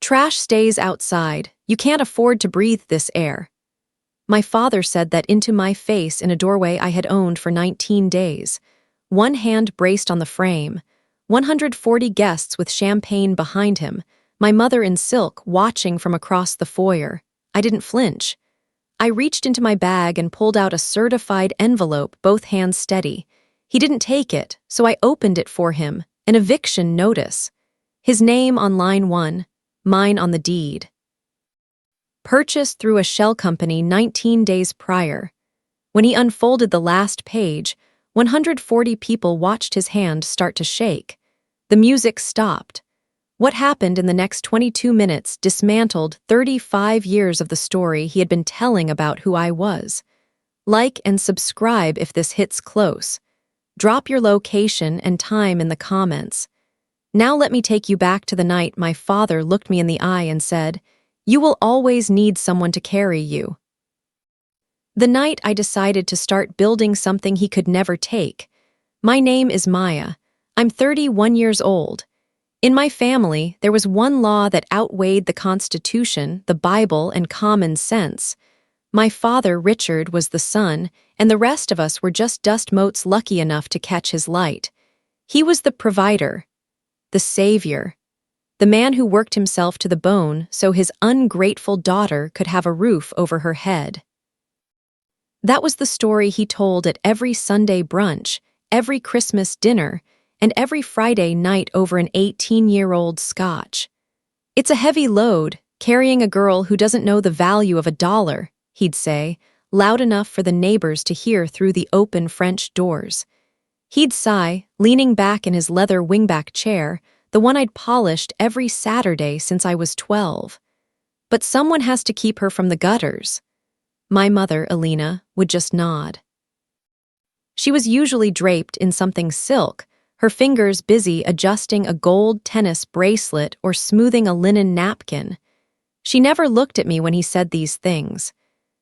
Trash stays outside. You can't afford to breathe this air. My father said that into my face in a doorway I had owned for 19 days. One hand braced on the frame. 140 guests with champagne behind him. My mother in silk watching from across the foyer. I didn't flinch. I reached into my bag and pulled out a certified envelope, both hands steady. He didn't take it, so I opened it for him. An eviction notice. His name on line 1, mine on the deed. Purchased through a shell company 19 days prior. When he unfolded the last page, 140 people watched his hand start to shake. The music stopped. What happened in the next 22 minutes dismantled 35 years of the story he had been telling about who I was. Like and subscribe if this hits close. Drop your location and time in the comments. Now let me take you back to the night my father looked me in the eye and said, "You will always need someone to carry you." The night I decided to start building something he could never take. My name is Maya. I'm 31 years old. In my family, there was one law that outweighed the Constitution, the Bible, and common sense. My father, Richard, was the sun, and the rest of us were just dust motes lucky enough to catch his light. He was the provider, the savior, the man who worked himself to the bone so his ungrateful daughter could have a roof over her head. That was the story he told at every Sunday brunch, every Christmas dinner, and every Friday night over an 18-year-old scotch. "It's a heavy load, carrying a girl who doesn't know the value of $1, he'd say, loud enough for the neighbors to hear through the open French doors. He'd sigh, leaning back in his leather wingback chair, the one I'd polished every Saturday since I was 12. "But someone has to keep her from the gutters." My mother, Alina, would just nod. She was usually draped in something silk, her fingers busy adjusting a gold tennis bracelet or smoothing a linen napkin. She never looked at me when he said these things.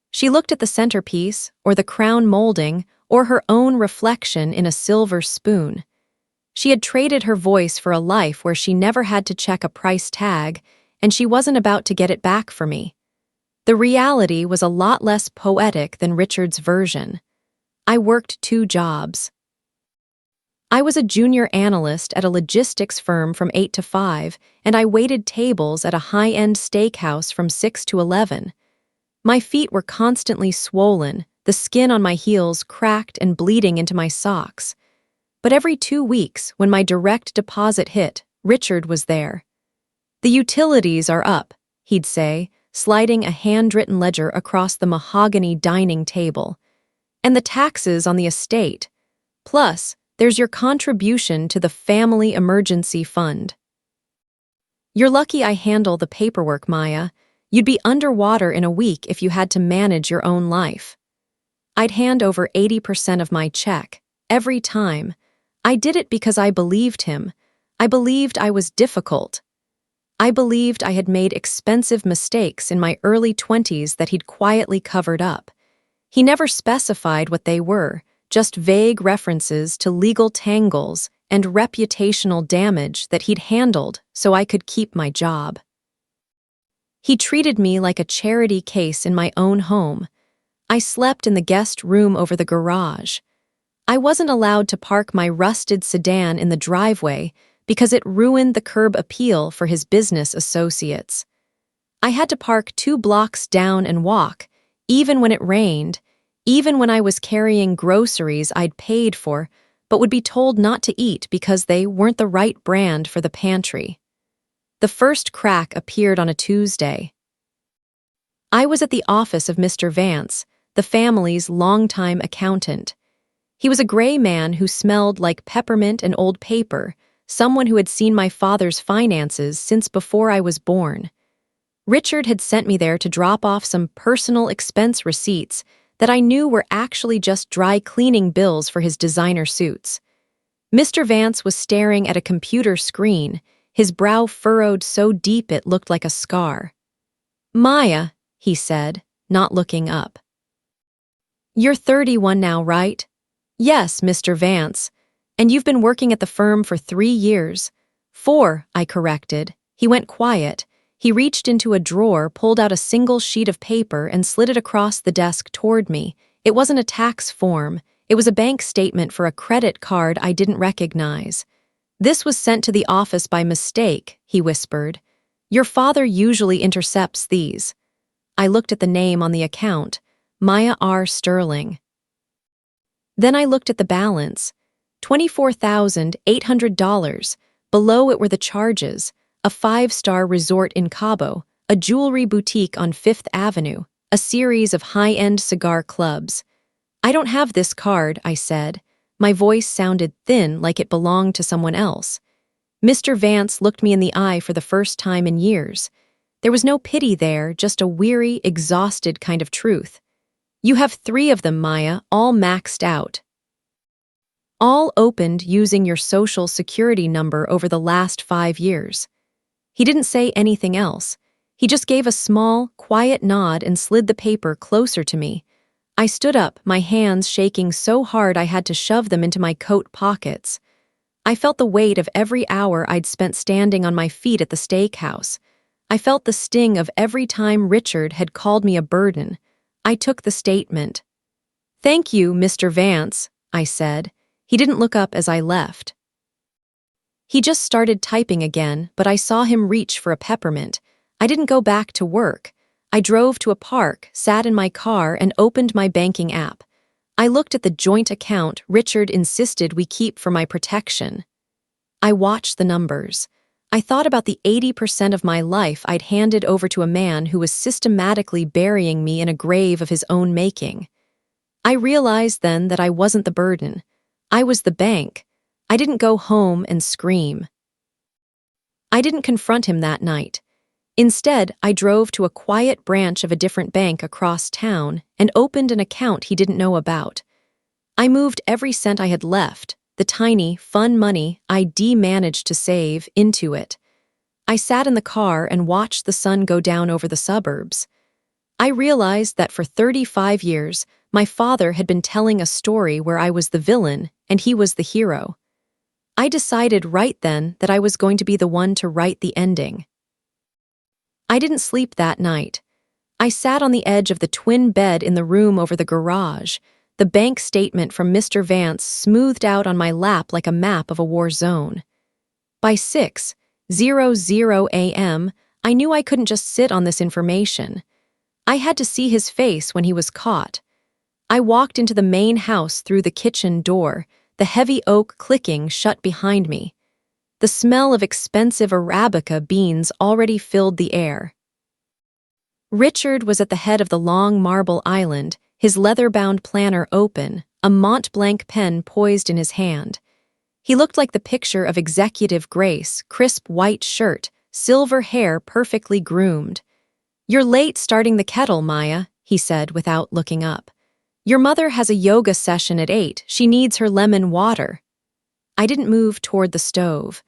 She looked at the centerpiece, or the crown molding, or her own reflection in a silver spoon. She had traded her voice for a life where she never had to check a price tag, and she wasn't about to get it back for me. The reality was a lot less poetic than Richard's version. I worked 2 jobs. I was a junior analyst at a logistics firm from 8 to 5, and I waited tables at a high-end steakhouse from 6 to 11. My feet were constantly swollen, the skin on my heels cracked and bleeding into my socks. But every 2 weeks, when my direct deposit hit, Richard was there. "The utilities are up," he'd say, sliding a handwritten ledger across the mahogany dining table. "And the taxes on the estate. Plus, there's your contribution to the family emergency fund. You're lucky I handle the paperwork, Maya. You'd be underwater in a week if you had to manage your own life." I'd hand over 80% of my check, every time. I did it because I believed him. I believed I was difficult. I believed I had made expensive mistakes in my early 20s that he'd quietly covered up. He never specified what they were, just vague references to legal tangles and reputational damage that he'd handled so I could keep my job. He treated me like a charity case in my own home. I slept in the guest room over the garage. I wasn't allowed to park my rusted sedan in the driveway because it ruined the curb appeal for his business associates. I had to park 2 blocks down and walk, even when it rained, even when I was carrying groceries I'd paid for, but would be told not to eat because they weren't the right brand for the pantry. The first crack appeared on a Tuesday. I was at the office of Mr. Vance, the family's longtime accountant. He was a gray man who smelled like peppermint and old paper, someone who had seen my father's finances since before I was born. Richard had sent me there to drop off some personal expense receipts that I knew were actually just dry cleaning bills for his designer suits. Mr. Vance was staring at a computer screen, his brow furrowed so deep it looked like a scar. "Maya," he said, not looking up. "You're 31 now, right?" "Yes, Mr. Vance. And you've been working at the firm for 3 years. 4, I corrected. He went quiet. He reached into a drawer, pulled out a single sheet of paper, and slid it across the desk toward me. It wasn't a tax form. It was a bank statement for a credit card I didn't recognize. "This was sent to the office by mistake," he whispered. "Your father usually intercepts these." I looked at the name on the account, Maya R. Sterling. Then I looked at the balance, $24,800. Below it were the charges, a 5-star resort in Cabo, a jewelry boutique on 5th Avenue, a series of high-end cigar clubs. "I don't have this card," I said. My voice sounded thin, like it belonged to someone else. Mr. Vance looked me in the eye for the first time in years. There was no pity there, just a weary, exhausted kind of truth. "You have 3 of them, Maya, all maxed out. All opened using your social security number over the last 5 years." He didn't say anything else. He just gave a small, quiet nod and slid the paper closer to me. I stood up, my hands shaking so hard I had to shove them into my coat pockets. I felt the weight of every hour I'd spent standing on my feet at the steakhouse. I felt the sting of every time Richard had called me a burden. I took the statement. "Thank you, Mr. Vance," I said. He didn't look up as I left. He just started typing again, but I saw him reach for a peppermint. I didn't go back to work. I drove to a park, sat in my car, and opened my banking app. I looked at the joint account Richard insisted we keep for my protection. I watched the numbers. I thought about the 80% of my life I'd handed over to a man who was systematically burying me in a grave of his own making. I realized then that I wasn't the burden. I was the bank. I didn't go home and scream. I didn't confront him that night. Instead, I drove to a quiet branch of a different bank across town and opened an account he didn't know about. I moved every cent I had left, the tiny, fun money I'd managed to save, into it. I sat in the car and watched the sun go down over the suburbs. I realized that for 35 years, my father had been telling a story where I was the villain and he was the hero. I decided right then that I was going to be the one to write the ending. I didn't sleep that night. I sat on the edge of the twin bed in the room over the garage, the bank statement from Mr. Vance smoothed out on my lap like a map of a war zone. By 6:00 a.m., I knew I couldn't just sit on this information. I had to see his face when he was caught. I walked into the main house through the kitchen door, the heavy oak clicking shut behind me. The smell of expensive Arabica beans already filled the air. Richard was at the head of the long marble island, his leather-bound planner open, a Mont Blanc pen poised in his hand. He looked like the picture of executive grace, crisp white shirt, silver hair perfectly groomed. "You're late starting the kettle, Maya," he said without looking up. "Your mother has a yoga session at 8. She needs her lemon water." I didn't move toward the stove.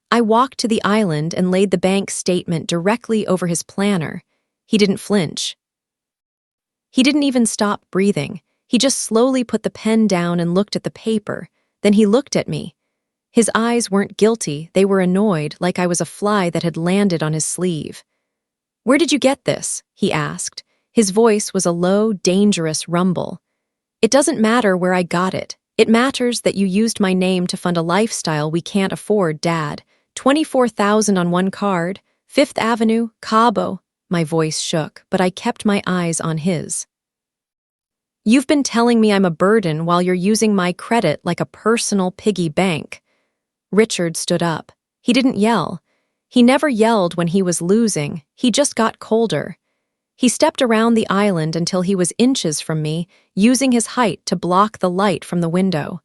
I walked to the island and laid the bank statement directly over his planner. He didn't flinch. He didn't even stop breathing. He just slowly put the pen down and looked at the paper. Then he looked at me. His eyes weren't guilty, they were annoyed, like I was a fly that had landed on his sleeve. "Where did you get this?" he asked. His voice was a low, dangerous rumble. "It doesn't matter where I got it. It matters that you used my name to fund a lifestyle we can't afford, Dad. 24,000 on one card, 5th Avenue, Cabo." My voice shook, but I kept my eyes on his. "You've been telling me I'm a burden while you're using my credit like a personal piggy bank." Richard stood up. He didn't yell. He never yelled when he was losing. He just got colder. He stepped around the island until he was inches from me, using his height to block the light from the window.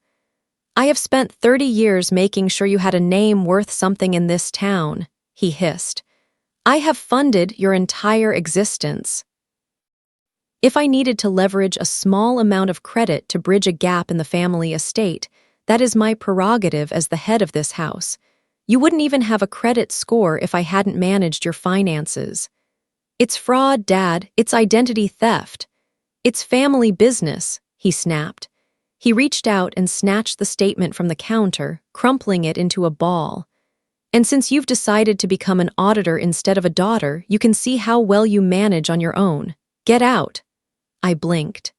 "I have spent 30 years making sure you had a name worth something in this town," he hissed. "I have funded your entire existence. If I needed to leverage a small amount of credit to bridge a gap in the family estate, that is my prerogative as the head of this house. You wouldn't even have a credit score if I hadn't managed your finances. It's fraud, Dad. It's identity theft. It's family business," he snapped. He reached out and snatched the statement from the counter, crumpling it into a ball. And since you've decided to become an auditor instead of a daughter, you can see how well you manage on your own. Get out." I blinked.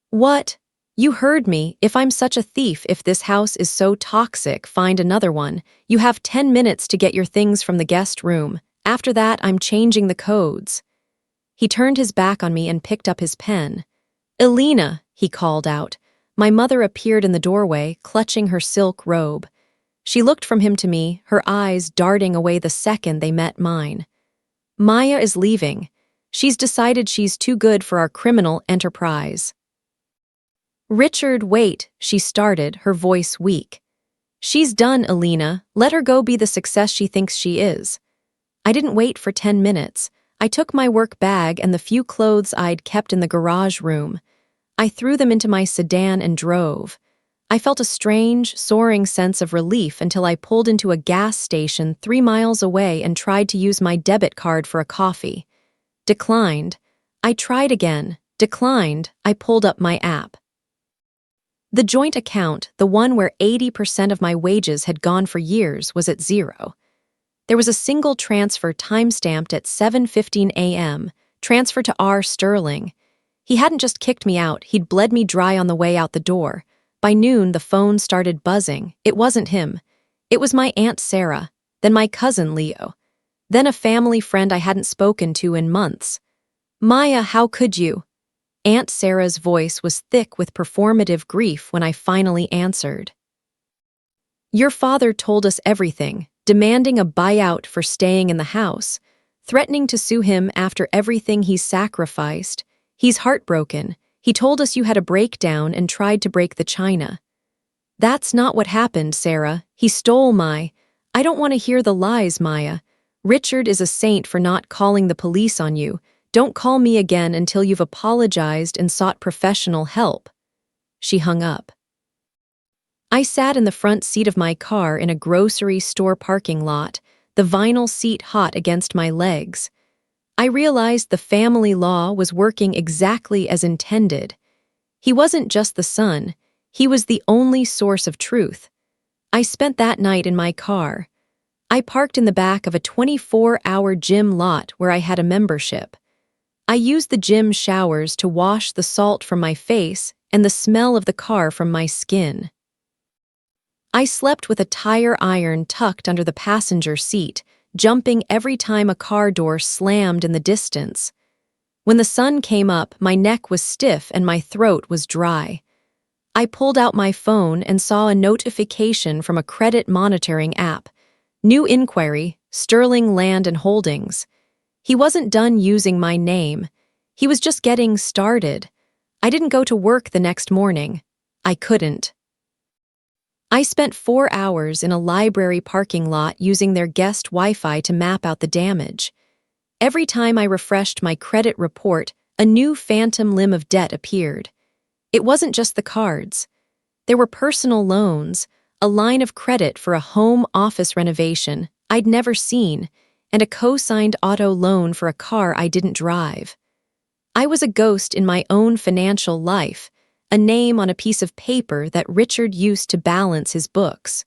"What? You heard me. If I'm such a thief, if this house is so toxic, find another one. You have 10 minutes to get your things from the guest room. After that, I'm changing the codes." He turned his back on me and picked up his pen. "Elena," he called out. My mother appeared in the doorway, clutching her silk robe. She looked from him to me, her eyes darting away the second they met mine. "Maya is leaving. She's decided she's too good for our criminal enterprise." "Richard, wait," she started, her voice weak. "She's done, Elena. Let her go be the success she thinks she is." I didn't wait for 10 minutes. I took my work bag and the few clothes I'd kept in the garage room. I threw them into my sedan and drove. I felt a strange, soaring sense of relief until I pulled into a gas station 3 miles away and tried to use my debit card for a coffee. Declined. I tried again. Declined. I pulled up my app. The joint account, the one where 80% of my wages had gone for years, was at 0. There was a single transfer timestamped at 7:15 a.m., transfer to R. Sterling. He hadn't just kicked me out, he'd bled me dry on the way out the door. By noon, the phone started buzzing. It wasn't him. It was my Aunt Sarah, then my cousin Leo, then a family friend I hadn't spoken to in months. "Maya, how could you?" Aunt Sarah's voice was thick with performative grief when I finally answered. "Your father told us everything, demanding a buyout for staying in the house, threatening to sue him after everything he's sacrificed. He's heartbroken. He told us you had a breakdown and tried to break the china." "That's not what happened, Sarah. He stole my—" "I don't want to hear the lies, Maya. Richard is a saint for not calling the police on you. Don't call me again until you've apologized and sought professional help." She hung up. I sat in the front seat of my car in a grocery store parking lot, the vinyl seat hot against my legs. I realized the family law was working exactly as intended. He wasn't just the son, he was the only source of truth. I spent that night in my car. I parked in the back of a 24-hour gym lot where I had a membership. I used the gym showers to wash the salt from my face and the smell of the car from my skin. I slept with a tire iron tucked under the passenger seat, jumping every time a car door slammed in the distance. When the sun came up, my neck was stiff and my throat was dry. I pulled out my phone and saw a notification from a credit monitoring app. New inquiry, Sterling Land and Holdings. He wasn't done using my name. He was just getting started. I didn't go to work the next morning. I couldn't. I spent 4 hours in a library parking lot using their guest Wi-Fi to map out the damage. Every time I refreshed my credit report, a new phantom limb of debt appeared. It wasn't just the cards. There were personal loans, a line of credit for a home office renovation I'd never seen, and a co-signed auto loan for a car I didn't drive. I was a ghost in my own financial life, a name on a piece of paper that Richard used to balance his books.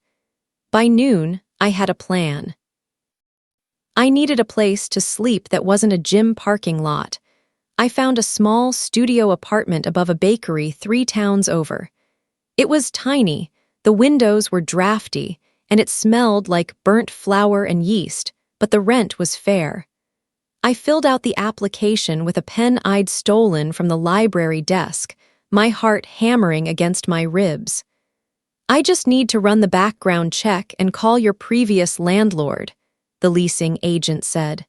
By noon, I had a plan. I needed a place to sleep that wasn't a gym parking lot. I found a small studio apartment above a bakery 3 towns over. It was tiny, the windows were drafty, and it smelled like burnt flour and yeast, but the rent was fair. I filled out the application with a pen I'd stolen from the library desk, my heart hammering against my ribs. "I just need to run the background check and call your previous landlord," the leasing agent said.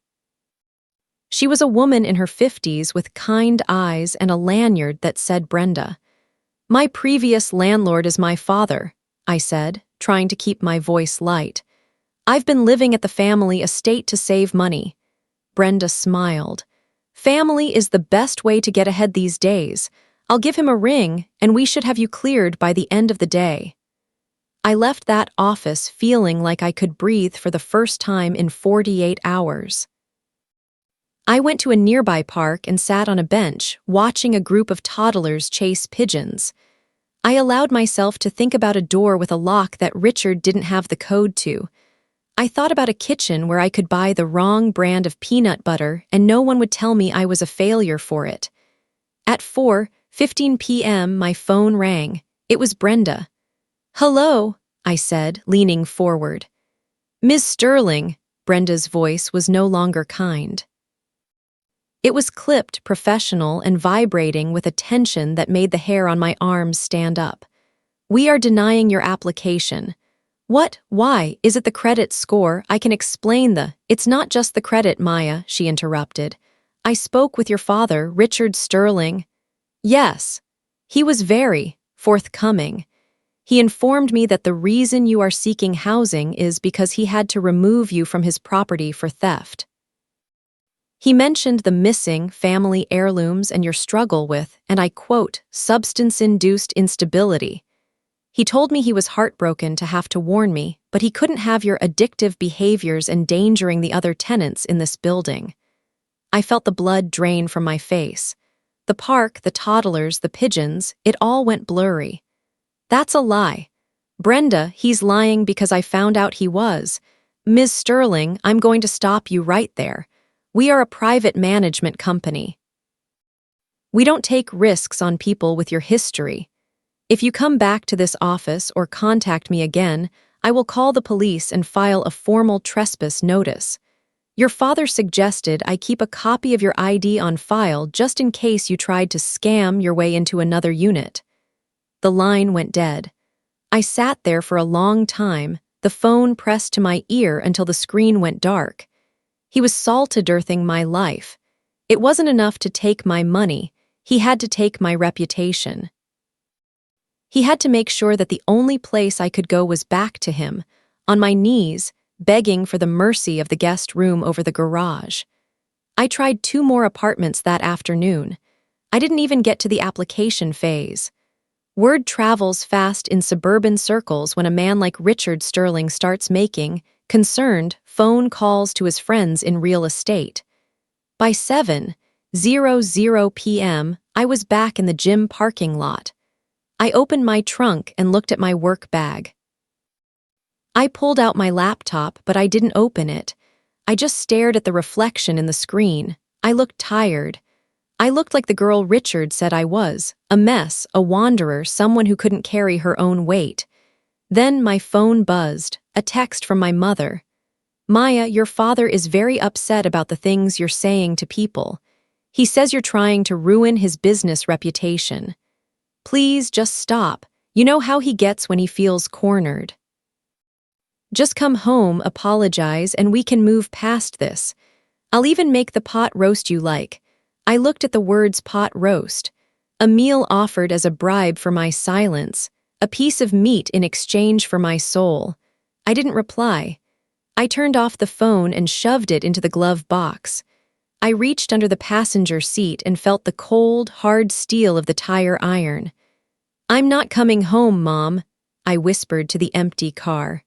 She was a woman in her 50s with kind eyes and a lanyard that said Brenda. "My previous landlord is my father," I said, trying to keep my voice light. "I've been living at the family estate to save money." Brenda smiled. "Family is the best way to get ahead these days. I'll give him a ring, and we should have you cleared by the end of the day." I left that office feeling like I could breathe for the first time in 48 hours. I went to a nearby park and sat on a bench, watching a group of toddlers chase pigeons. I allowed myself to think about a door with a lock that Richard didn't have the code to. I thought about a kitchen where I could buy the wrong brand of peanut butter and no one would tell me I was a failure for it. At 4:15 p.m., my phone rang. It was Brenda. "Hello," I said, leaning forward. "Miss Sterling," Brenda's voice was no longer kind. It was clipped, professional, and vibrating with a tension that made the hair on my arms stand up. "We are denying your application." "What? Why? Is it the credit score? I can explain It's not just the credit, Maya," she interrupted. "I spoke with your father, Richard Sterling." "Yes." He was very forthcoming. He informed me that the reason you are seeking housing is because he had to remove you from his property for theft. He mentioned the missing family heirlooms and your struggle with, and I quote, "substance-induced instability." He told me he was heartbroken to have to warn me, but he couldn't have your addictive behaviors endangering the other tenants in this building. I felt the blood drain from my face. The park, the toddlers, the pigeons, it all went blurry. "That's a lie." "Brenda, he's lying because I found out he was." "Ms. Sterling, I'm going to stop you right there. We are a private management company. We don't take risks on people with your history. If you come back to this office or contact me again, I will call the police and file a formal trespass notice. Your father suggested I keep a copy of your ID on file just in case you tried to scam your way into another unit." The line went dead. I sat there for a long time, the phone pressed to my ear until the screen went dark. He was salt-earthing my life. It wasn't enough to take my money, he had to take my reputation. He had to make sure that the only place I could go was back to him, on my knees, begging for the mercy of the guest room over the garage. I tried 2 more apartments that afternoon. I didn't even get to the application phase. Word travels fast in suburban circles when a man like Richard Sterling starts making, concerned, phone calls to his friends in real estate. By 7:00 p.m., I was back in the gym parking lot. I opened my trunk and looked at my work bag. I pulled out my laptop, but I didn't open it. I just stared at the reflection in the screen. I looked tired. I looked like the girl Richard said I was, a mess, a wanderer, someone who couldn't carry her own weight. Then my phone buzzed, a text from my mother. "Maya, your father is very upset about the things you're saying to people. He says you're trying to ruin his business reputation. Please just stop. You know how he gets when he feels cornered. Just come home, apologize, and we can move past this. I'll even make the pot roast you like." I looked at the words pot roast, a meal offered as a bribe for my silence, a piece of meat in exchange for my soul. I didn't reply. I turned off the phone and shoved it into the glove box. I reached under the passenger seat and felt the cold, hard steel of the tire iron. "I'm not coming home, Mom," I whispered to the empty car.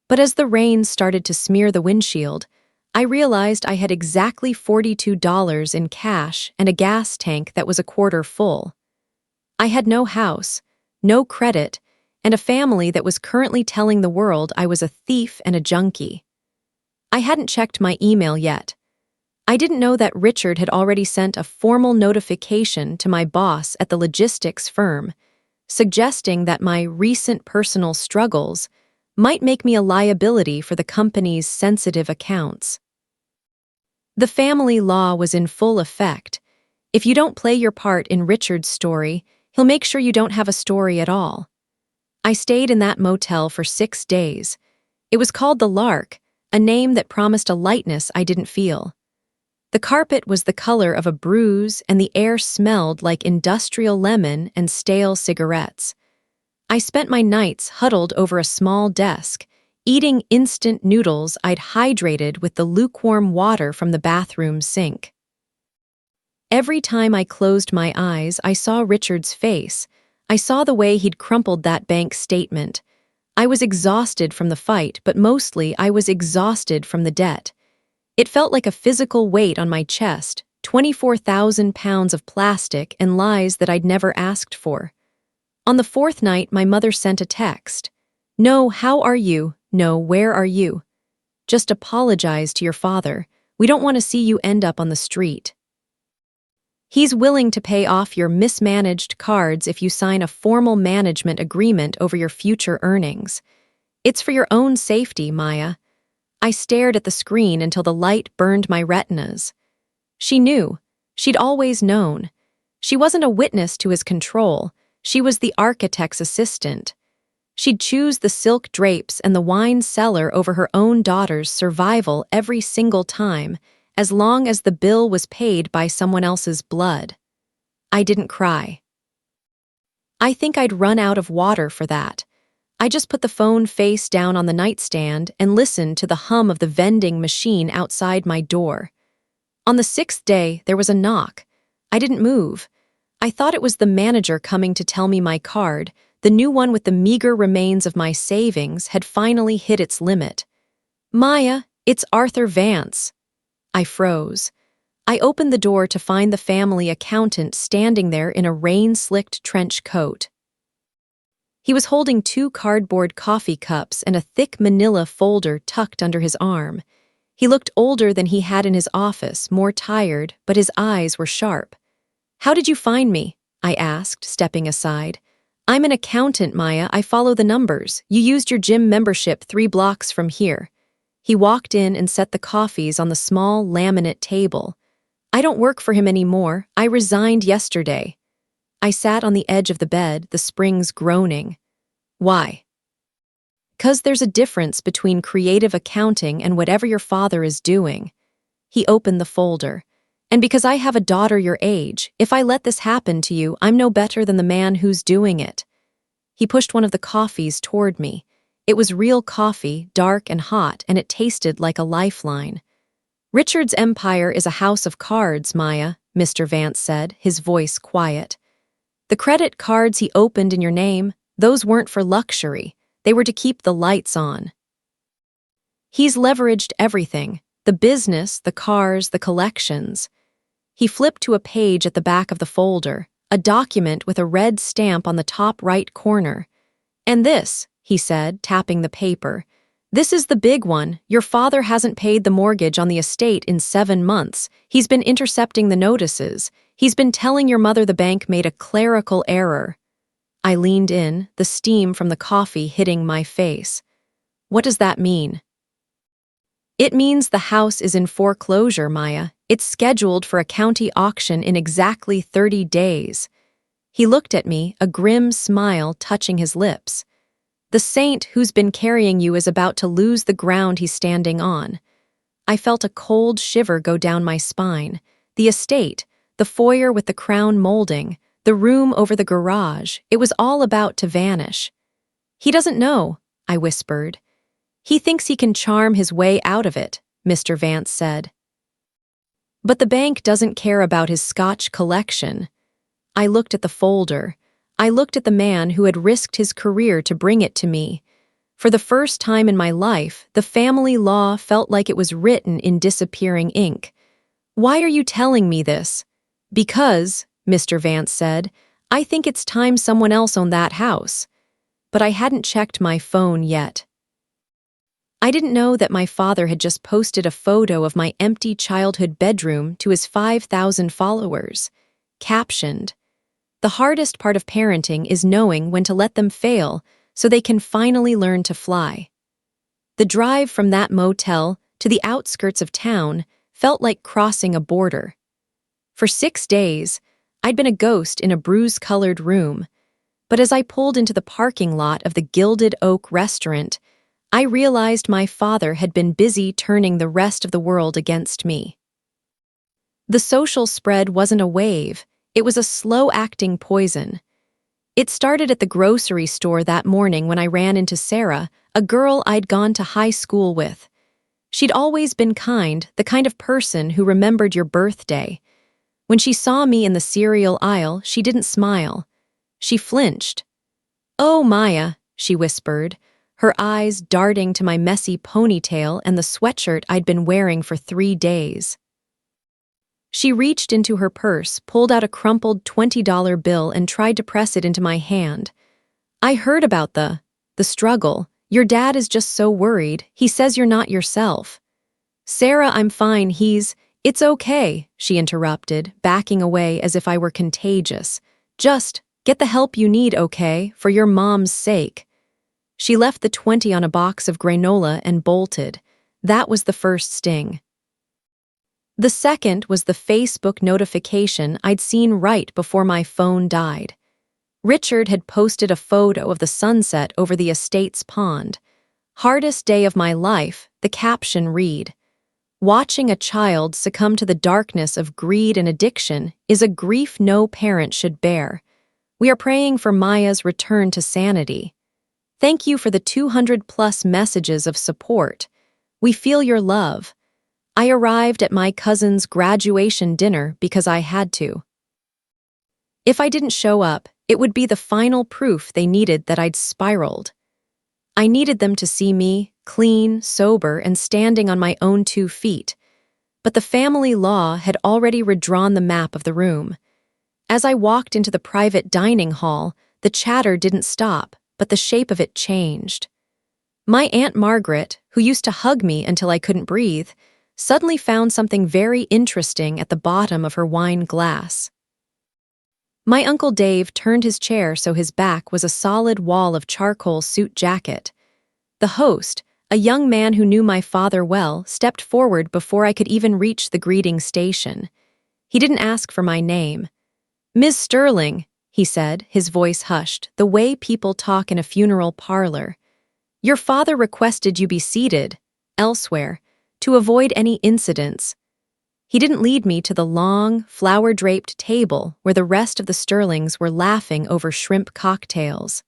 But as the rain started to smear the windshield, I realized I had exactly $42 in cash and a gas tank that was a quarter full. I had no house, no credit, and a family that was currently telling the world I was a thief and a junkie. I hadn't checked my email yet. I didn't know that Richard had already sent a formal notification to my boss at the logistics firm, suggesting that my recent personal struggles might make me a liability for the company's sensitive accounts. The family law was in full effect. If you don't play your part in Richard's story, he'll make sure you don't have a story at all. I stayed in that motel for 6 days. It was called the Lark, a name that promised a lightness I didn't feel. The carpet was the color of a bruise and the air smelled like industrial lemon and stale cigarettes. I spent my nights huddled over a small desk, eating instant noodles I'd hydrated with the lukewarm water from the bathroom sink. Every time I closed my eyes, I saw Richard's face. I saw the way he'd crumpled that bank statement. I was exhausted from the fight, but mostly I was exhausted from the debt. It felt like a physical weight on my chest, 24,000 pounds of plastic and lies that I'd never asked for. On the 4th night, my mother sent a text. "No, how are you? No, where are you? Just apologize to your father. We don't want to see you end up on the street. He's willing to pay off your mismanaged cards if you sign a formal management agreement over your future earnings. It's for your own safety, Maya. I stared at the screen until the light burned my retinas. She knew. She'd always known. She wasn't a witness to his control. She was the architect's assistant. She'd choose the silk drapes and the wine cellar over her own daughter's survival every single time, as long as the bill was paid by someone else's blood. I didn't cry. I think I'd run out of water for that. I just put the phone face down on the nightstand and listened to the hum of the vending machine outside my door. On the 6th day, there was a knock. I didn't move. I thought it was the manager coming to tell me my card, the new one with the meager remains of my savings, had finally hit its limit. Maya, it's Arthur Vance. I froze. I opened the door to find the family accountant standing there in a rain-slicked trench coat. He was holding 2 cardboard coffee cups and a thick manila folder tucked under his arm. He looked older than he had in his office, more tired, but his eyes were sharp. How did you find me? I asked, stepping aside. I'm an accountant, Maya. I follow the numbers. You used your gym membership 3 blocks from here. He walked in and set the coffees on the small laminate table. I don't work for him anymore. I resigned yesterday. I sat on the edge of the bed, the springs groaning. Why? 'Cause there's a difference between creative accounting and whatever your father is doing. He opened the folder. And because I have a daughter your age, if I let this happen to you, I'm no better than the man who's doing it. He pushed one of the coffees toward me. It was real coffee, dark and hot, and it tasted like a lifeline. Richard's empire is a house of cards, Maya, Mr. Vance said, his voice quiet. The credit cards he opened in your name, those weren't for luxury. They were to keep the lights on. He's leveraged everything, the business, the cars, the collections. He flipped to a page at the back of the folder, a document with a red stamp on the top right corner. And this, he said, tapping the paper, this is the big one. Your father hasn't paid the mortgage on the estate in 7 months. He's been intercepting the notices. He's been telling your mother the bank made a clerical error. I leaned in, the steam from the coffee hitting my face. What does that mean? It means the house is in foreclosure, Maya. It's scheduled for a county auction in exactly 30 days. He looked at me, a grim smile touching his lips. The saint who's been carrying you is about to lose the ground he's standing on. I felt a cold shiver go down my spine. The estate, the foyer with the crown molding, the room over the garage, it was all about to vanish. He doesn't know, I whispered. He thinks he can charm his way out of it, Mr. Vance said. But the bank doesn't care about his Scotch collection. I looked at the folder. I looked at the man who had risked his career to bring it to me. For the first time in my life, the family law felt like it was written in disappearing ink. Why are you telling me this? Because, Mr. Vance said, I think it's time someone else owned that house. But I hadn't checked my phone yet. I didn't know that my father had just posted a photo of my empty childhood bedroom to his 5,000 followers. Captioned, "The hardest part of parenting is knowing when to let them fail so they can finally learn to fly." The drive from that motel to the outskirts of town felt like crossing a border. For 6 days, I'd been a ghost in a bruise-colored room, but as I pulled into the parking lot of the Gilded Oak restaurant, I realized my father had been busy turning the rest of the world against me. The social spread wasn't a wave, it was a slow-acting poison. It started at the grocery store that morning when I ran into Sarah, a girl I'd gone to high school with. She'd always been kind, the kind of person who remembered your birthday. When she saw me in the cereal aisle, she didn't smile. She flinched. "Oh, Maya," she whispered, her eyes darting to my messy ponytail and the sweatshirt I'd been wearing for 3 days. She reached into her purse, pulled out a crumpled $20 bill and tried to press it into my hand. "I heard about the struggle. Your dad is just so worried. He says you're not yourself. Sarah, I'm fine. It's okay, she interrupted, backing away as if I were contagious. Just get the help you need, okay, for your mom's sake. She left the 20 on a box of granola and bolted. That was the first sting. The second was the Facebook notification I'd seen right before my phone died. Richard had posted a photo of the sunset over the estate's pond. Hardest day of my life, the caption read, "Watching a child succumb to the darkness of greed and addiction is a grief no parent should bear. We are praying for Maya's return to sanity. Thank you for the 200+ messages of support. We feel your love. I arrived at my cousin's graduation dinner because I had to. If I didn't show up, it would be the final proof they needed that I'd spiraled. I needed them to see me, clean, sober, and standing on my own 2 feet. But the family law had already redrawn the map of the room. As I walked into the private dining hall, the chatter didn't stop, but the shape of it changed. My Aunt Margaret, who used to hug me until I couldn't breathe, suddenly found something very interesting at the bottom of her wine glass. My Uncle Dave turned his chair so his back was a solid wall of charcoal suit jacket. The host, a young man who knew my father well, stepped forward before I could even reach the greeting station. He didn't ask for my name. "Ms. Sterling," he said, his voice hushed, the way people talk in a funeral parlor. "Your father requested you be seated elsewhere to avoid any incidents." He didn't lead me to the long, flower-draped table where the rest of the Sterlings were laughing over shrimp cocktails.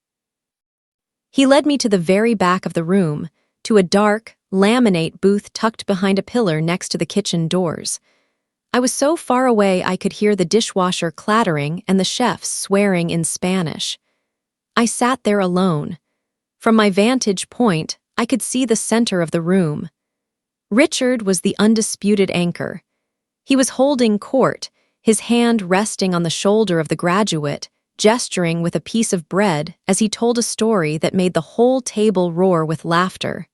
He led me to the very back of the room, to a dark, laminate booth tucked behind a pillar next to the kitchen doors. I was so far away I could hear the dishwasher clattering and the chefs swearing in Spanish. I sat there alone. From my vantage point, I could see the center of the room. Richard was the undisputed anchor. He was holding court, his hand resting on the shoulder of the graduate, gesturing with a piece of bread as he told a story that made the whole table roar with laughter.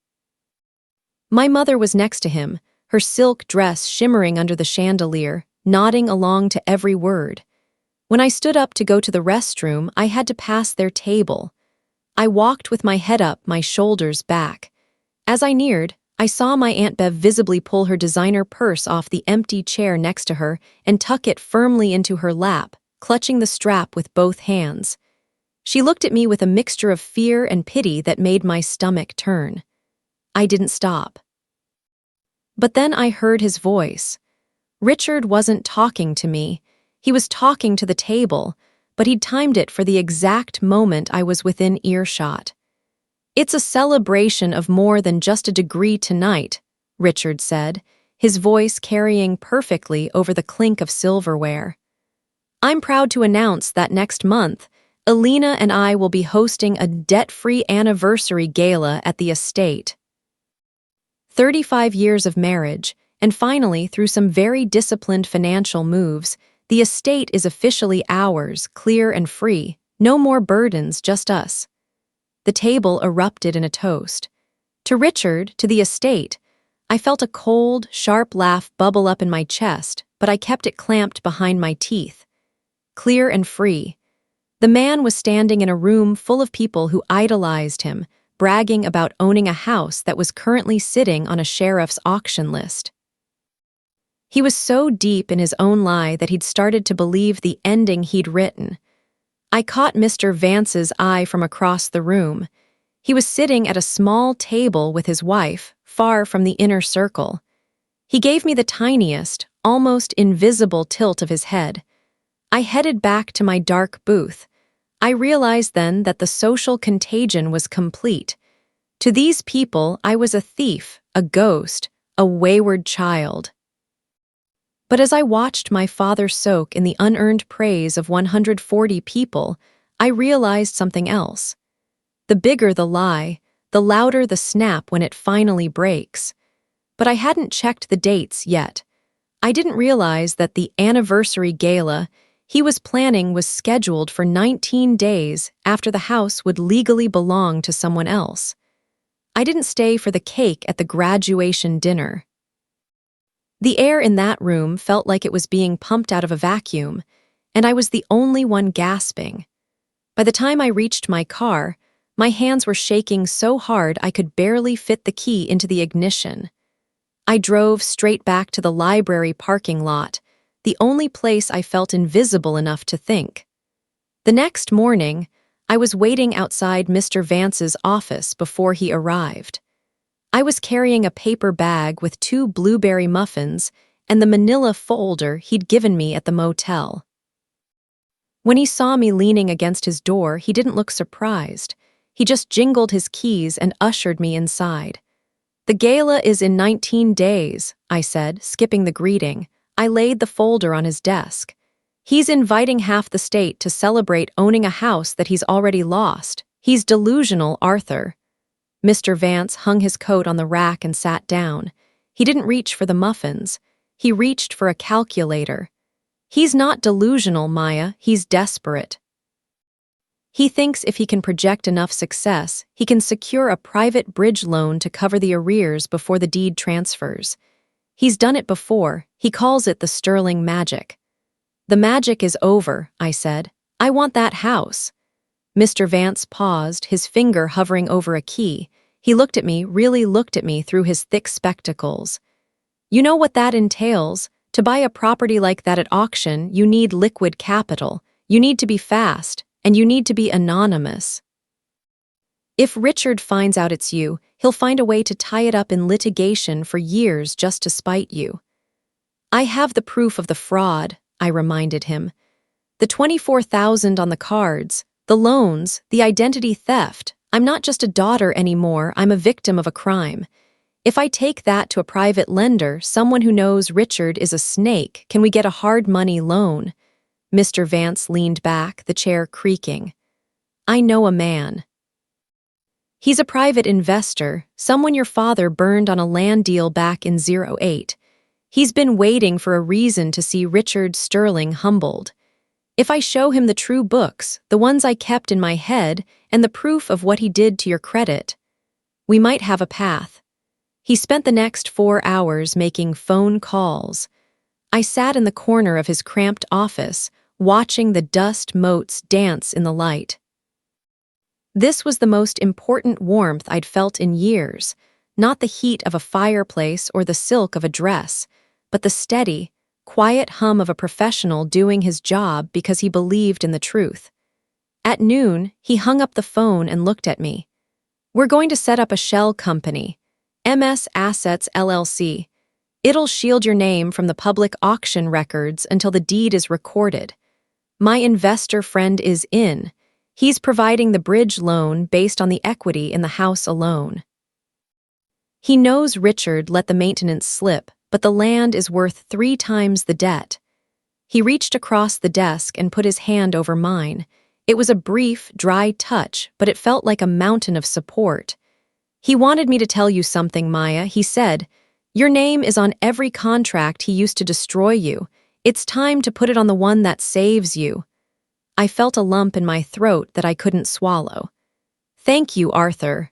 My mother was next to him, her silk dress shimmering under the chandelier, nodding along to every word. When I stood up to go to the restroom, I had to pass their table. I walked with my head up, my shoulders back. As I neared, I saw my Aunt Bev visibly pull her designer purse off the empty chair next to her and tuck it firmly into her lap, clutching the strap with both hands. She looked at me with a mixture of fear and pity that made my stomach turn. I didn't stop. But then I heard his voice. Richard wasn't talking to me. He was talking to the table, but he'd timed it for the exact moment I was within earshot. "It's a celebration of more than just a degree tonight," Richard said, his voice carrying perfectly over the clink of silverware. "I'm proud to announce that next month, Alina and I will be hosting a debt-free anniversary gala at the estate. 35 years of marriage, and finally, through some very disciplined financial moves, the estate is officially ours, clear and free, no more burdens, just us." The table erupted in a toast. To Richard, to the estate, I felt a cold, sharp laugh bubble up in my chest, but I kept it clamped behind my teeth. Clear and free. The man was standing in a room full of people who idolized him, bragging about owning a house that was currently sitting on a sheriff's auction list. He was so deep in his own lie that he'd started to believe the ending he'd written. I caught Mr. Vance's eye from across the room. He was sitting at a small table with his wife, far from the inner circle. He gave me the tiniest, almost invisible tilt of his head. I headed back to my dark booth. I realized then that the social contagion was complete. To these people, I was a thief, a ghost, a wayward child. But as I watched my father soak in the unearned praise of 140 people, I realized something else. The bigger the lie, the louder the snap when it finally breaks. But I hadn't checked the dates yet. I didn't realize that the anniversary gala he was planning was scheduled for 19 days after the house would legally belong to someone else. I didn't stay for the cake at the graduation dinner. The air in that room felt like it was being pumped out of a vacuum, and I was the only one gasping. By the time I reached my car, my hands were shaking so hard I could barely fit the key into the ignition. I drove straight back to the library parking lot, the only place I felt invisible enough to think. The next morning, I was waiting outside Mr. Vance's office before he arrived. I was carrying a paper bag with 2 blueberry muffins and the manila folder he'd given me at the motel. When he saw me leaning against his door, he didn't look surprised. He just jingled his keys and ushered me inside. "The gala is in 19 days, I said, skipping the greeting. I laid the folder on his desk. "He's inviting half the state to celebrate owning a house that he's already lost. He's delusional, Arthur." Mr. Vance hung his coat on the rack and sat down. He didn't reach for the muffins. He reached for a calculator. "He's not delusional, Maya. He's desperate. He thinks if he can project enough success, he can secure a private bridge loan to cover the arrears before the deed transfers. He's done it before. He calls it the sterling magic." "The magic is over," I said. "I want that house." Mr. Vance paused, his finger hovering over a key. He looked at me, really looked at me through his thick spectacles. "You know what that entails? To buy a property like that at auction, you need liquid capital. You need to be fast, and you need to be anonymous. If Richard finds out it's you, he'll find a way to tie it up in litigation for years just to spite you." "I have the proof of the fraud," I reminded him. "The 24,000 on the cards, the loans, the identity theft. I'm not just a daughter anymore, I'm a victim of a crime. If I take that to a private lender, someone who knows Richard is a snake, can we get a hard money loan?" Mr. Vance leaned back, the chair creaking. "I know a man. He's a private investor, someone your father burned on a land deal back in '08. He's been waiting for a reason to see Richard Sterling humbled. If I show him the true books, the ones I kept in my head, and the proof of what he did to your credit, we might have a path." He spent the next 4 hours making phone calls. I sat in the corner of his cramped office, watching the dust motes dance in the light. This was the most important warmth I'd felt in years, not the heat of a fireplace or the silk of a dress, but the steady, quiet hum of a professional doing his job because he believed in the truth. At noon, he hung up the phone and looked at me. "We're going to set up a shell company, MS Assets LLC. It'll shield your name from the public auction records until the deed is recorded. My investor friend is in. He's providing the bridge loan based on the equity in the house alone. He knows Richard let the maintenance slip, but the land is worth 3 times the debt." He reached across the desk and put his hand over mine. It was a brief, dry touch, but it felt like a mountain of support. "He wanted me to tell you something, Maya," he said. "Your name is on every contract he used to destroy you. It's time to put it on the one that saves you." I felt a lump in my throat that I couldn't swallow. "Thank you, Arthur."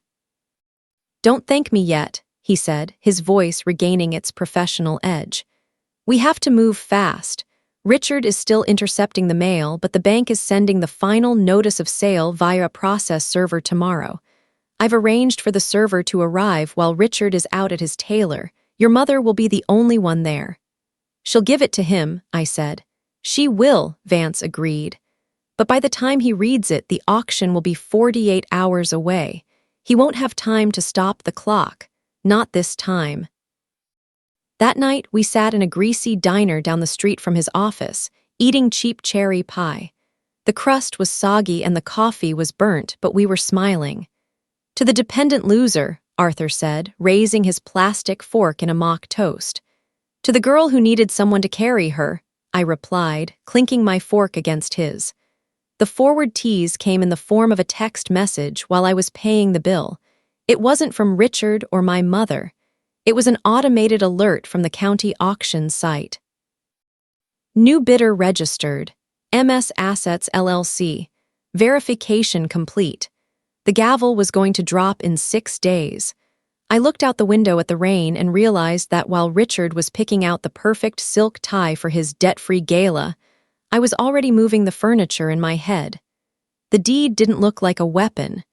"Don't thank me yet," he said, his voice regaining its professional edge. "We have to move fast. Richard is still intercepting the mail, but the bank is sending the final notice of sale via a process server tomorrow. I've arranged for the server to arrive while Richard is out at his tailor. Your mother will be the only one there." "She'll give it to him," I said. "She will," Vance agreed. "But by the time he reads it, the auction will be 48 hours away. He won't have time to stop the clock. Not this time." That night, we sat in a greasy diner down the street from his office, eating cheap cherry pie. The crust was soggy and the coffee was burnt, but we were smiling. "To the dependent loser," Arthur said, raising his plastic fork in a mock toast. "To the girl who needed someone to carry her," I replied, clinking my fork against his. The forward tease came in the form of a text message while I was paying the bill. It wasn't from Richard or my mother. It was an automated alert from the county auction site. "New bidder registered. MS Assets LLC. Verification complete. The gavel was going to drop in 6 days. I looked out the window at the rain and realized that while Richard was picking out the perfect silk tie for his debt-free gala, I was already moving the furniture in my head. The deed didn't look like a weapon.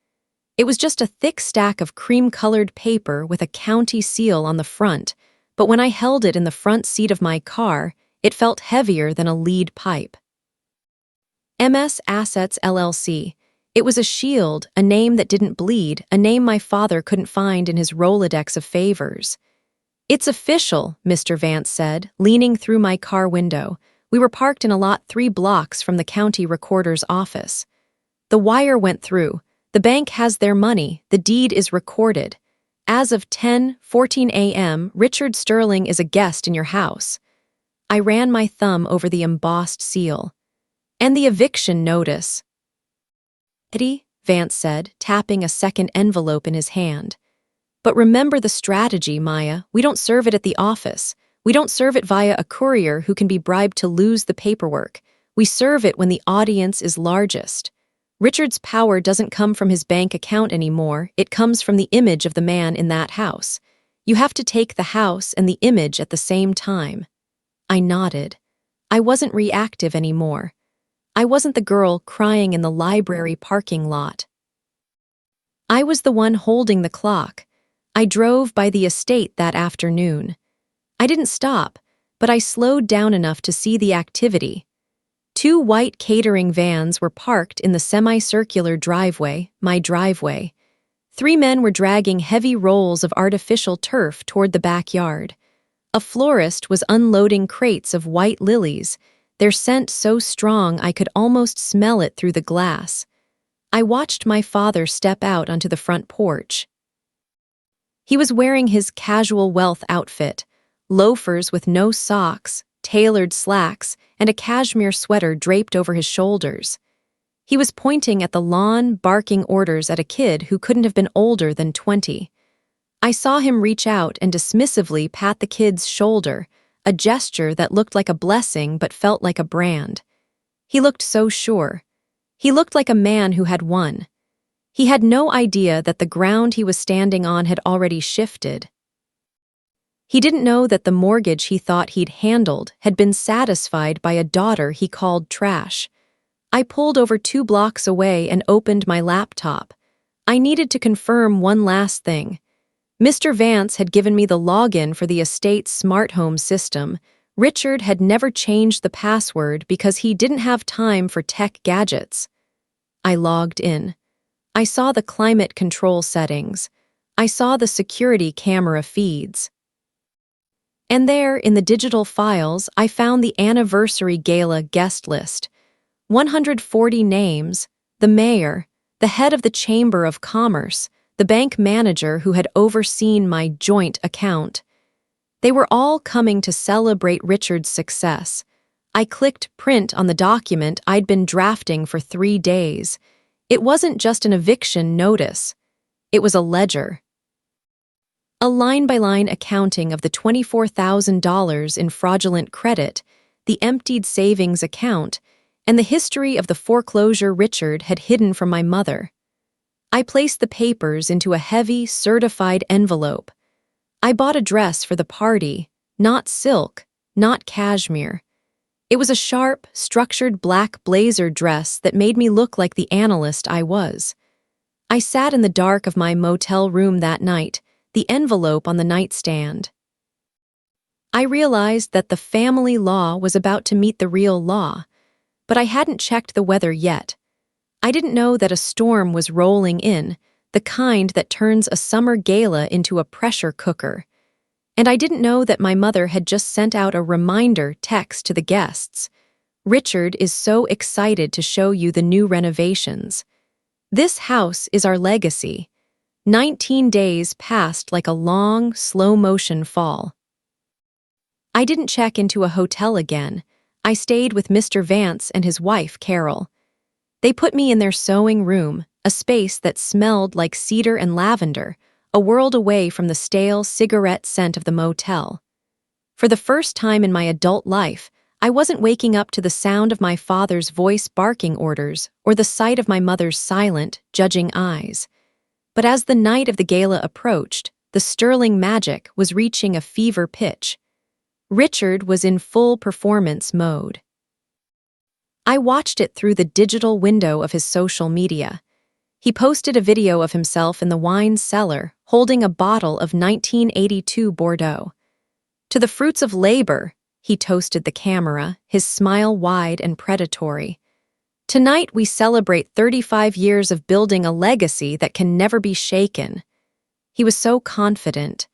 It was just a thick stack of cream-colored paper with a county seal on the front, but when I held it in the front seat of my car, it felt heavier than a lead pipe. MS Assets LLC. It was a shield, a name that didn't bleed, a name my father couldn't find in his Rolodex of favors. "It's official," Mr. Vance said, leaning through my car window. We were parked in a lot 3 blocks from the county recorder's office. "The wire went through. The bank has their money. The deed is recorded. As of 10:14 a.m., Richard Sterling is a guest in your house." I ran my thumb over the embossed seal. "And the eviction notice." "Eddie," Vance said, tapping a second envelope in his hand. "But remember the strategy, Maya. We don't serve it at the office. We don't serve it via a courier who can be bribed to lose the paperwork. We serve it when the audience is largest. Richard's power doesn't come from his bank account anymore. It comes from the image of the man in that house. You have to take the house and the image at the same time." I nodded. I wasn't reactive anymore. I wasn't the girl crying in the library parking lot. I was the one holding the clock. I drove by the estate that afternoon. I didn't stop, but I slowed down enough to see the activity. 2 white catering vans were parked in the semicircular driveway, my driveway. 3 men were dragging heavy rolls of artificial turf toward the backyard. A florist was unloading crates of white lilies, their scent so strong I could almost smell it through the glass. I watched my father step out onto the front porch. He was wearing his casual wealth outfit, loafers with no socks, tailored slacks, and a cashmere sweater draped over his shoulders. He was pointing at the lawn, barking orders at a kid who couldn't have been older than 20. I saw him reach out and dismissively pat the kid's shoulder, a gesture that looked like a blessing but felt like a brand. He looked so sure. He looked like a man who had won. He had no idea that the ground he was standing on had already shifted. He didn't know that the mortgage he thought he'd handled had been satisfied by a daughter he called trash. I pulled over 2 blocks away and opened my laptop. I needed to confirm one last thing. Mr. Vance had given me the login for the estate's smart home system. Richard had never changed the password because he didn't have time for tech gadgets. I logged in. I saw the climate control settings. I saw the security camera feeds. And there, in the digital files, I found the anniversary gala guest list. 140 names, the mayor, the head of the Chamber of Commerce, the bank manager who had overseen my joint account. They were all coming to celebrate Richard's success. I clicked print on the document I'd been drafting for 3 days. It wasn't just an eviction notice. It was a ledger. A line-by-line accounting of the $24,000 in fraudulent credit, the emptied savings account, and the history of the foreclosure Richard had hidden from my mother. I placed the papers into a heavy, certified envelope. I bought a dress for the party, not silk, not cashmere. It was a sharp, structured black blazer dress that made me look like the analyst I was. I sat in the dark of my motel room that night, the envelope on the nightstand. I realized that the family law was about to meet the real law, but I hadn't checked the weather yet. I didn't know that a storm was rolling in, the kind that turns a summer gala into a pressure cooker. And I didn't know that my mother had just sent out a reminder text to the guests. "Richard is so excited to show you the new renovations. This house is our legacy." 19 days passed like a long, slow-motion fall. I didn't check into a hotel again. I stayed with Mr. Vance and his wife, Carol. They put me in their sewing room, a space that smelled like cedar and lavender, a world away from the stale cigarette scent of the motel. For the first time in my adult life, I wasn't waking up to the sound of my father's voice barking orders or the sight of my mother's silent, judging eyes. But as the night of the gala approached, the sterling magic was reaching a fever pitch. Richard was in full performance mode. I watched it through the digital window of his social media. He posted a video of himself in the wine cellar, holding a bottle of 1982 Bordeaux. To the fruits of labor, he toasted the camera, his smile wide and predatory. Tonight we celebrate 35 years of building a legacy that can never be shaken. He was so confident.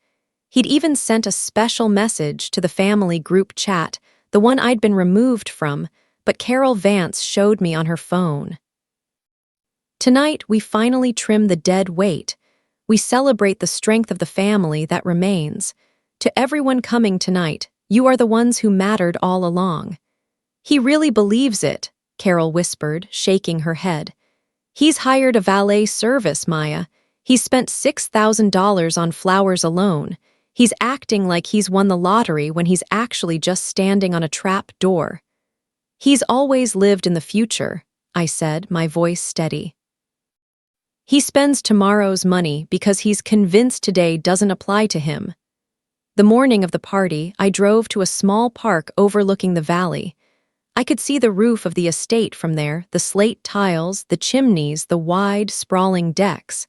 He'd even sent a special message to the family group chat, the one I'd been removed from, but Carol Vance showed me on her phone. Tonight, we finally trim the dead weight. We celebrate the strength of the family that remains. To everyone coming tonight, you are the ones who mattered all along. He really believes it, Carol whispered, shaking her head. He's hired a valet service, Maya. He's spent $6,000 on flowers alone. He's acting like he's won the lottery when he's actually just standing on a trap door. He's always lived in the future, I said, my voice steady. He spends tomorrow's money because he's convinced today doesn't apply to him. The morning of the party, I drove to a small park overlooking the valley. I could see the roof of the estate from there, the slate tiles, the chimneys, the wide, sprawling decks.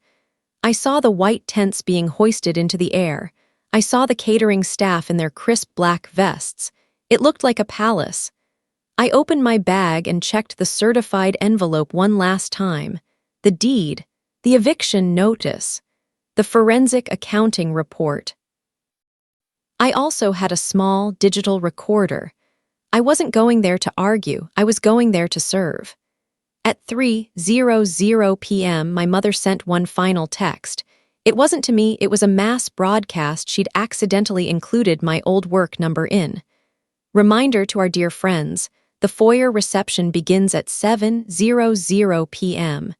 I saw the white tents being hoisted into the air. I saw the catering staff in their crisp black vests. It looked like a palace. I opened my bag and checked the certified envelope one last time. The deed, the eviction notice, the forensic accounting report. I also had a small digital recorder. I wasn't going there to argue, I was going there to serve. At 3:00 p.m., my mother sent one final text. It wasn't to me, it was a mass broadcast she'd accidentally included my old work number in. Reminder to our dear friends, the foyer reception begins at 7:00 p.m.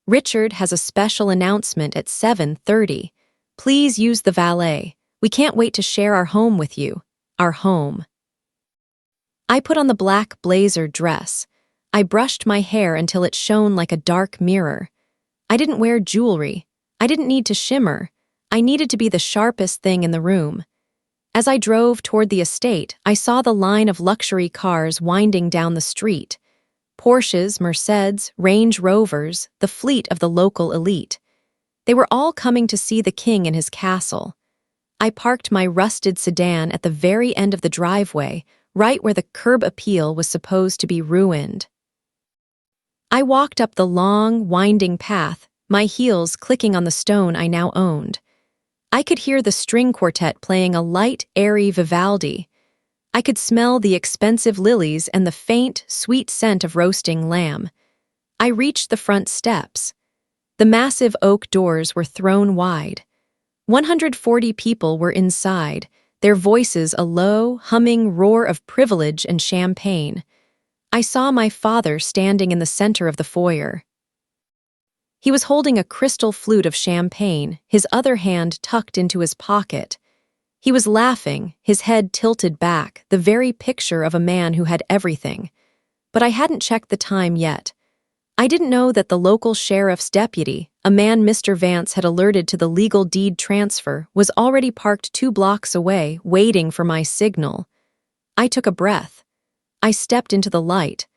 Richard has a special announcement at 7:30. Please use the valet. We can't wait to share our home with you. Our home. I put on the black blazer dress. I brushed my hair until it shone like a dark mirror. I didn't wear jewelry. I didn't need to shimmer. I needed to be the sharpest thing in the room. As I drove toward the estate, I saw the line of luxury cars winding down the street. Porsches, Mercedes, Range Rovers, the fleet of the local elite. They were all coming to see the king in his castle. I parked my rusted sedan at the very end of the driveway, right where the curb appeal was supposed to be ruined. I walked up the long, winding path, my heels clicking on the stone I now owned. I could hear the string quartet playing a light, airy Vivaldi. I could smell the expensive lilies and the faint, sweet scent of roasting lamb. I reached the front steps. The massive oak doors were thrown wide. 140 people were inside, their voices a low, humming roar of privilege and champagne. I saw my father standing in the center of the foyer. He was holding a crystal flute of champagne, his other hand tucked into his pocket. He was laughing, his head tilted back, the very picture of a man who had everything. But I hadn't checked the time yet. I didn't know that the local sheriff's deputy, a man Mr. Vance had alerted to the legal deed transfer, was already parked 2 blocks away, waiting for my signal. I took a breath. I stepped into the light.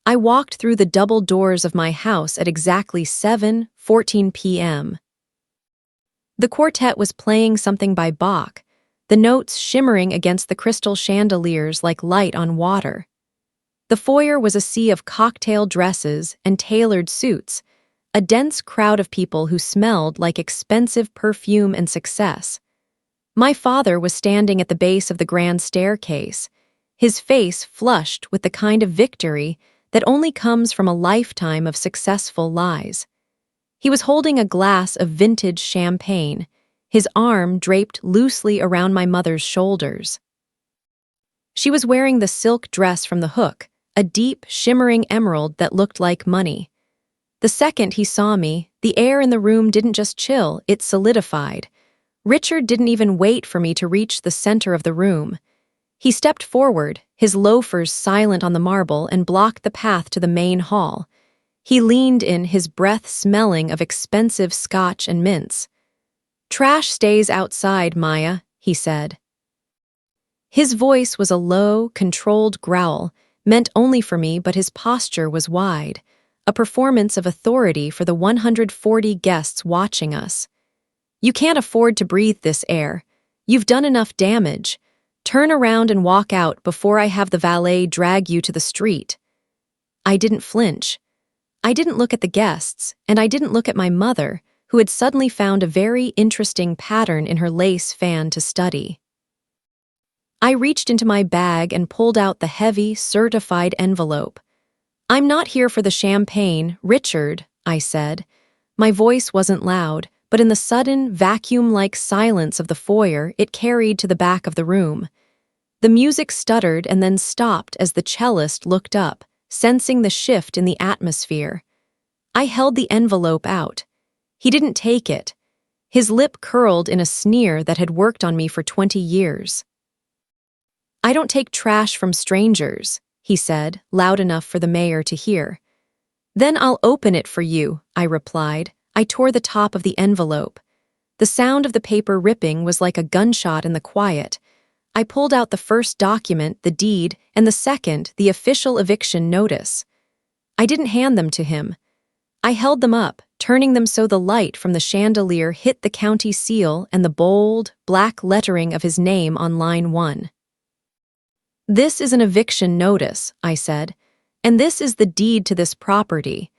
I walked through the double doors of my house at exactly 7:14 p.m. The quartet was playing something by Bach, the notes shimmering against the crystal chandeliers like light on water. The foyer was a sea of cocktail dresses and tailored suits, a dense crowd of people who smelled like expensive perfume and success. My father was standing at the base of the grand staircase, his face flushed with the kind of victory that only comes from a lifetime of successful lies. He was holding a glass of vintage champagne, his arm draped loosely around my mother's shoulders. She was wearing the silk dress from the hook, a deep, shimmering emerald that looked like money. The second he saw me, the air in the room didn't just chill, it solidified. Richard didn't even wait for me to reach the center of the room. He stepped forward, his loafers silent on the marble, and blocked the path to the main hall. He leaned in, his breath smelling of expensive scotch and mints. "Trash stays outside, Maya," he said. His voice was a low, controlled growl, meant only for me, but his posture was wide, a performance of authority for the 140 guests watching us. "You can't afford to breathe this air. You've done enough damage. Turn around and walk out before I have the valet drag you to the street." I didn't flinch. I didn't look at the guests, and I didn't look at my mother, who had suddenly found a very interesting pattern in her lace fan to study. I reached into my bag and pulled out the heavy, certified envelope. "I'm not here for the champagne, Richard," I said. My voice wasn't loud, but in the sudden, vacuum-like silence of the foyer, it carried to the back of the room. The music stuttered and then stopped as the cellist looked up, sensing the shift in the atmosphere. I held the envelope out. He didn't take it. His lip curled in a sneer that had worked on me for 20 years. "I don't take trash from strangers," he said, loud enough for the mayor to hear. "Then I'll open it for you," I replied. I tore the top of the envelope. The sound of the paper ripping was like a gunshot in the quiet. I pulled out the first document, the deed, and the second, the official eviction notice. I didn't hand them to him. I held them up, turning them so the light from the chandelier hit the county seal and the bold, black lettering of his name on line 1. "This is an eviction notice," I said, "and this is the deed to this property.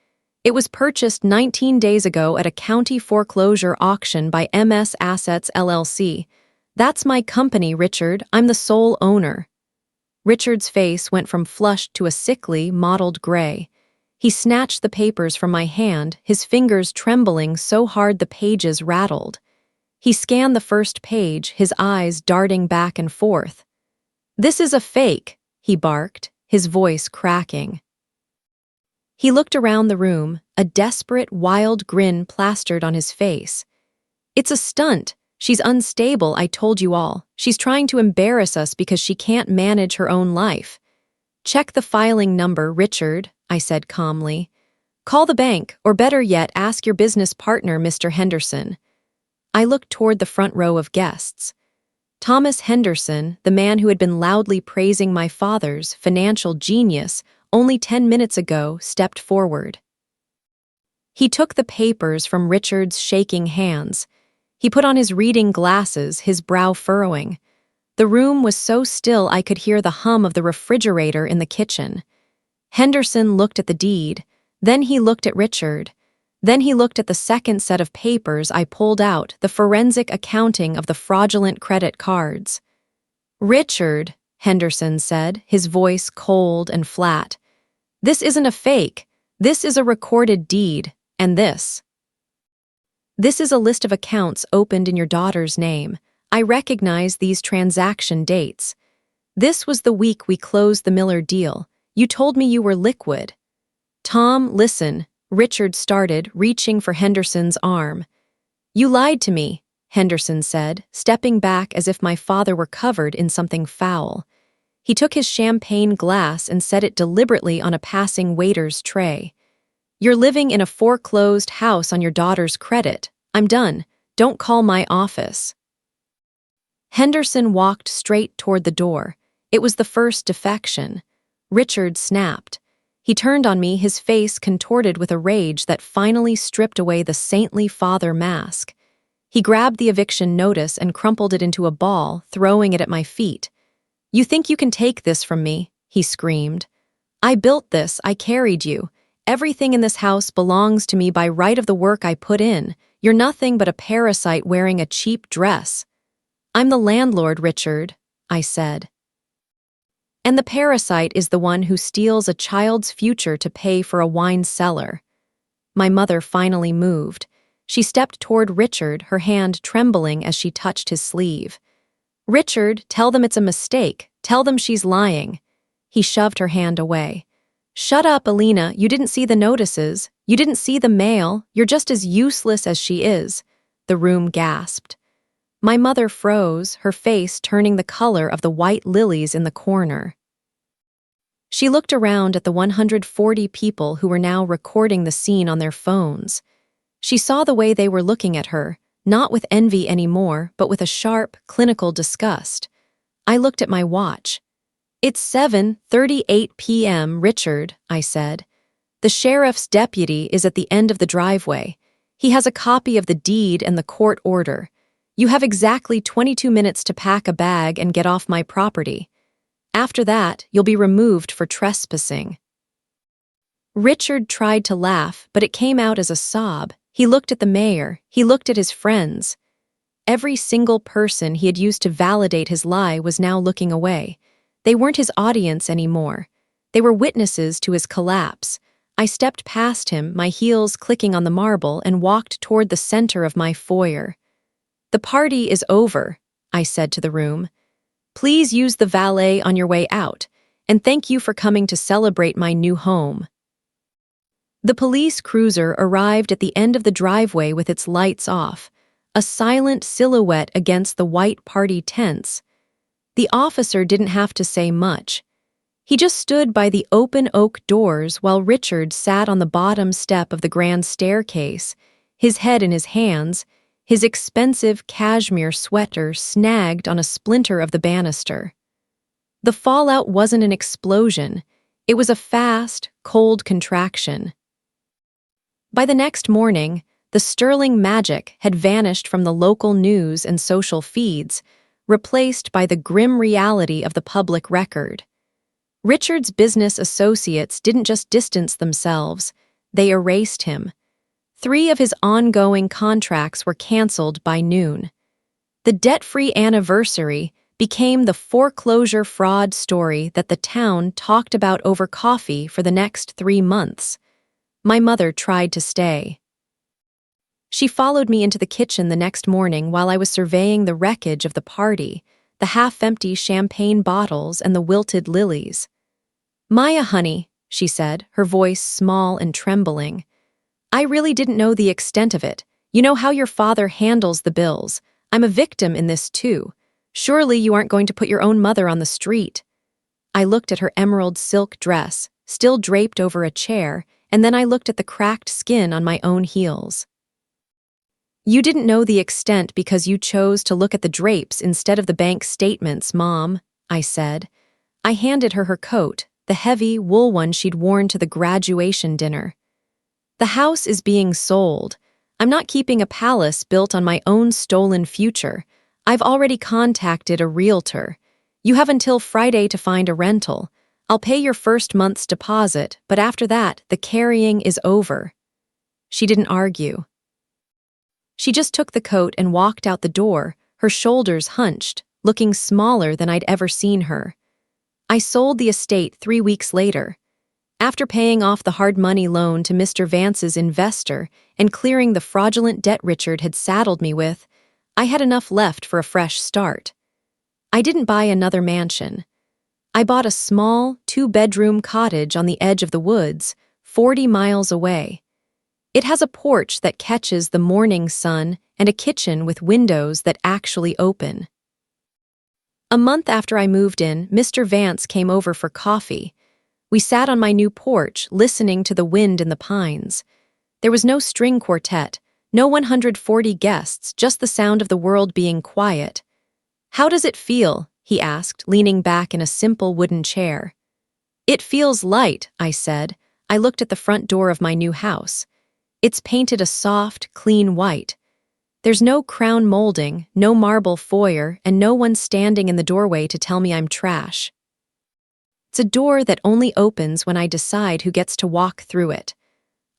It was purchased 19 days ago at a county foreclosure auction by MS Assets LLC. That's my company, Richard. I'm the sole owner." Richard's face went from flushed to a sickly, mottled gray. He snatched the papers from my hand, his fingers trembling so hard the pages rattled. He scanned the first page, his eyes darting back and forth. "This is a fake," he barked, his voice cracking. He looked around the room, a desperate, wild grin plastered on his face. "It's a stunt. She's unstable, I told you all. She's trying to embarrass us because she can't manage her own life." "Check the filing number, Richard," I said calmly. "Call the bank, or better yet, ask your business partner, Mr. Henderson." I looked toward the front row of guests. Thomas Henderson, the man who had been loudly praising my father's financial genius only 10 minutes ago, stepped forward. He took the papers from Richard's shaking hands. He put on his reading glasses, his brow furrowing. The room was so still I could hear the hum of the refrigerator in the kitchen. Henderson looked at the deed, then he looked at Richard. Then he looked at the second set of papers I pulled out, the forensic accounting of the fraudulent credit cards. "Richard," Henderson said, his voice cold and flat, "this isn't a fake. This is a recorded deed, and this is a list of accounts opened in your daughter's name. I recognize these transaction dates. This was the week we closed the Miller deal. You told me you were liquid." "Tom, listen," Richard started, reaching for Henderson's arm. "You lied to me," Henderson said, stepping back as if my father were covered in something foul. He took his champagne glass and set it deliberately on a passing waiter's tray. "You're living in a foreclosed house on your daughter's credit. I'm done. Don't call my office." Henderson walked straight toward the door. It was the first defection. Richard snapped. He turned on me, his face contorted with a rage that finally stripped away the saintly father mask. He grabbed the eviction notice and crumpled it into a ball, throwing it at my feet. "You think you can take this from me?" he screamed. "I built this, I carried you. Everything in this house belongs to me by right of the work I put in. You're nothing but a parasite wearing a cheap dress." "I'm the landlord, Richard," I said. "And the parasite is the one who steals a child's future to pay for a wine cellar." My mother finally moved. She stepped toward Richard, her hand trembling as she touched his sleeve. "Richard, tell them it's a mistake. Tell them she's lying." He shoved her hand away. "Shut up, Alina. You didn't see the notices. You didn't see the mail. You're just as useless as she is." The room gasped. My mother froze, her face turning the color of the white lilies in the corner. She looked around at the 140 people who were now recording the scene on their phones. She saw the way they were looking at her, not with envy anymore, but with a sharp, clinical disgust. I looked at my watch. "It's 7:38 p.m., Richard," I said. "The sheriff's deputy is at the end of the driveway. He has a copy of the deed and the court order. You have exactly 22 minutes to pack a bag and get off my property. After that, you'll be removed for trespassing." Richard tried to laugh, but it came out as a sob. He looked at the mayor. He looked at his friends. Every single person he had used to validate his lie was now looking away. They weren't his audience anymore. They were witnesses to his collapse. I stepped past him, my heels clicking on the marble, and walked toward the center of my foyer. "The party is over," I said to the room. "Please use the valet on your way out, and thank you for coming to celebrate my new home." The police cruiser arrived at the end of the driveway with its lights off, a silent silhouette against the white party tents. The officer didn't have to say much. He just stood by the open oak doors while Richard sat on the bottom step of the grand staircase, his head in his hands, his expensive cashmere sweater snagged on a splinter of the banister. The fallout wasn't an explosion. It was a fast, cold contraction. By the next morning, the sterling magic had vanished from the local news and social feeds, replaced by the grim reality of the public record. Richard's business associates didn't just distance themselves, they erased him. 3 of his ongoing contracts were canceled by noon. The debt-free anniversary became the foreclosure fraud story that the town talked about over coffee for the next 3 months. My mother tried to stay. She followed me into the kitchen the next morning while I was surveying the wreckage of the party, the half-empty champagne bottles and the wilted lilies. "Maya, honey," she said, her voice small and trembling. "I really didn't know the extent of it. You know how your father handles the bills. I'm a victim in this too. Surely you aren't going to put your own mother on the street." I looked at her emerald silk dress, still draped over a chair, and then I looked at the cracked skin on my own heels. "You didn't know the extent because you chose to look at the drapes instead of the bank statements, Mom," I said. I handed her her coat, the heavy wool one she'd worn to the graduation dinner. "The house is being sold. I'm not keeping a palace built on my own stolen future. I've already contacted a realtor. You have until Friday to find a rental. I'll pay your first month's deposit, but after that, the carrying is over." She didn't argue. She just took the coat and walked out the door, her shoulders hunched, looking smaller than I'd ever seen her. I sold the estate 3 weeks later. After paying off the hard money loan to Mr. Vance's investor and clearing the fraudulent debt Richard had saddled me with, I had enough left for a fresh start. I didn't buy another mansion. I bought a small, 2-bedroom cottage on the edge of the woods, 40 miles away. It has a porch that catches the morning sun and a kitchen with windows that actually open. A month after I moved in, Mr. Vance came over for coffee. We sat on my new porch, listening to the wind in the pines. There was no string quartet, no 140 guests, just the sound of the world being quiet. "How does it feel?" he asked, leaning back in a simple wooden chair. "It feels light," I said. I looked at the front door of my new house. It's painted a soft, clean white. There's no crown molding, no marble foyer, and no one standing in the doorway to tell me I'm trash. It's a door that only opens when I decide who gets to walk through it.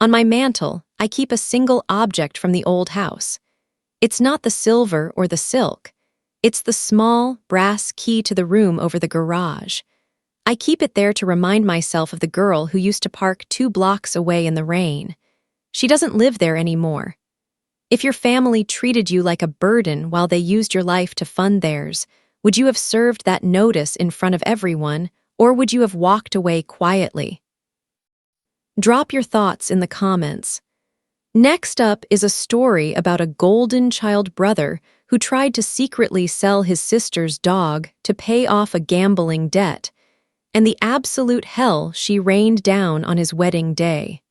On my mantle, I keep a single object from the old house. It's not the silver or the silk. It's the small, brass key to the room over the garage. I keep it there to remind myself of the girl who used to park 2 blocks away in the rain. She doesn't live there anymore. If your family treated you like a burden while they used your life to fund theirs, would you have served that notice in front of everyone, or would you have walked away quietly? Drop your thoughts in the comments. Next up is a story about a golden child brother who tried to secretly sell his sister's dog to pay off a gambling debt, and the absolute hell she rained down on his wedding day.